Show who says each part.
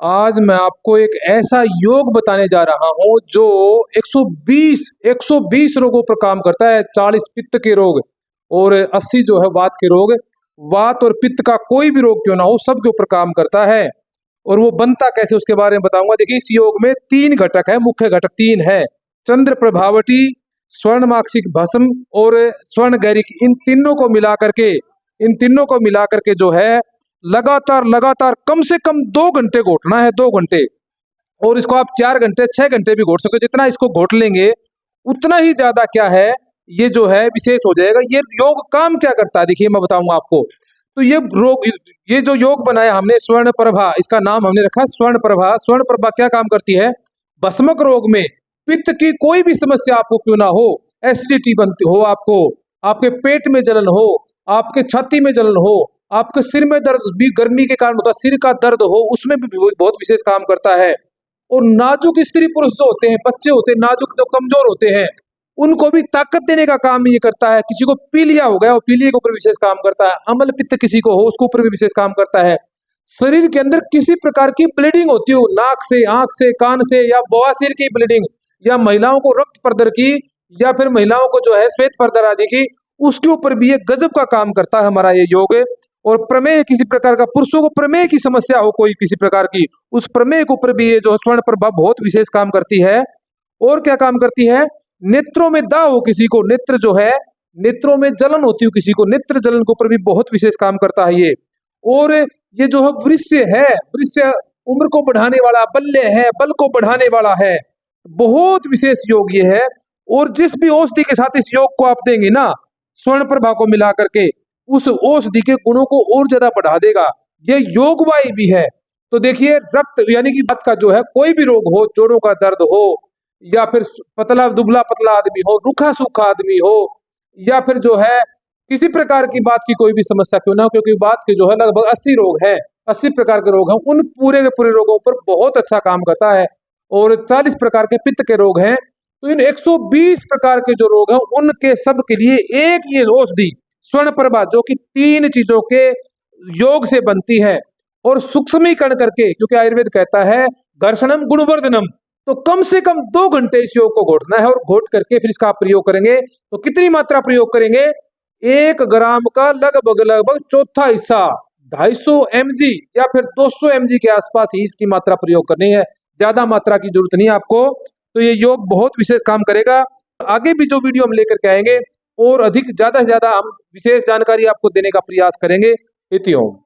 Speaker 1: आज मैं आपको एक ऐसा योग बताने जा रहा हूं जो 120 रोगों पर काम करता है। 40 पित्त के रोग और 80 जो है वात के रोग। वात और पित्त का कोई भी रोग क्यों ना हो, सब के ऊपर काम करता है। और वो बनता कैसे उसके बारे में बताऊंगा। देखिए, इस योग में 3 घटक है, मुख्य घटक 3 है। चंद्र प्रभावटी, स्वर्णमाक्षिक भस्म और स्वर्ण गैरिक। इन तीनों को मिला करके जो है लगातार लगातार कम से कम 2 घंटे घोटना है, 2 घंटे। और इसको आप 4 घंटे 6 घंटे भी घोट सकते हो। जितना इसको घोट लेंगे उतना ही ज्यादा क्या है, ये जो है विशेष हो जाएगा। ये योग काम क्या करता है, देखिए मैं बताऊंगा आपको। तो ये जो योग बनाया हमने स्वर्ण प्रभा, इसका नाम हमने रखा स्वर्ण प्रभा। स्वर्ण प्रभा क्या काम करती है? भस्मक रोग में, पित्त की कोई भी समस्या आपको क्यों ना हो, एसिडिटी बनती हो आपको, आपके पेट में जलन हो, आपके छाती में जलन हो, आपके सिर में दर्द भी गर्मी के कारण होता है, सिर का दर्द हो, उसमें भी बहुत विशेष काम करता है। और नाजुक स्त्री पुरुष जो होते हैं, बच्चे होते हैं नाजुक, जो कमजोर होते हैं, उनको भी ताकत देने का काम ये करता है। किसी को पीलिया हो गया, वो पीलिया के ऊपर विशेष काम करता है। अम्ल पित्त किसी को हो, उसके ऊपर भी विशेष काम करता है। शरीर के अंदर किसी प्रकार की ब्लीडिंग होती हो, नाक से, आंख से, कान से, या बवासीर की ब्लीडिंग, या महिलाओं को रक्त प्रदर की, या फिर महिलाओं को जो है श्वेत प्रदर आदि की, उसके ऊपर भी ये गजब का काम करता है हमारा ये योग। और प्रमेय, किसी प्रकार का पुरुषों को प्रमेय की समस्या हो कोई किसी प्रकार की, उस प्रमेय के ऊपर भी ये जो स्वर्ण प्रभा बहुत विशेष काम करती है। और क्या काम करती है? नेत्रों में दाग हो किसी को, नेत्र जो है, नेत्रों में जलन होती है किसी को, नेत्र जलन के ऊपर भी बहुत विशेष काम करता है ये। और ये जो है वृश्य है, वृश्य उम्र को बढ़ाने वाला, बल्य है, बल को बढ़ाने वाला है। बहुत विशेष योग ये है। और जिस भी औषधि के साथ इस योग को आप देंगे ना, स्वर्ण प्रभा को मिला करके, उस औषधि के गुणों को और ज्यादा बढ़ा देगा। ये योगवाही भी है। तो देखिए, रक्त यानी कि बात का जो है, कोई भी रोग हो, जोड़ों का दर्द हो, या फिर पतला दुबला पतला आदमी हो, रूखा सूखा आदमी हो, या फिर जो है किसी प्रकार की बात की कोई भी समस्या क्यों ना हो, क्योंकि बात के जो है लगभग 80 रोग है, 80 प्रकार के रोग हैं, उन पूरे के पूरे रोगों पर बहुत अच्छा काम करता है। और 40 प्रकार के पित्त के रोग हैं। तो इन 120 प्रकार के जो रोग हैं, उनके सब के लिए एक ये औषधि स्वर्ण प्रभा, जो कि 3 चीजों के योग से बनती है। और सूक्ष्मीकरण करके, क्योंकि आयुर्वेद कहता है घर्षणम गुणवर्धनम, तो कम से कम 2 घंटे इस योग को घोटना है। और घोट करके फिर इसका प्रयोग करेंगे। तो कितनी मात्रा प्रयोग करेंगे? 1 ग्राम का लगभग लगभग चौथा हिस्सा, 250 mg या फिर 200 mg के आसपास ही इसकी मात्रा प्रयोग करनी है। ज्यादा मात्रा की जरूरत नहीं है आपको। तो ये योग बहुत विशेष काम करेगा। आगे भी जो वीडियो हम लेकर के आएंगे, और अधिक ज्यादा से ज्यादा हम विशेष जानकारी आपको देने का प्रयास करेंगे। इति ओम।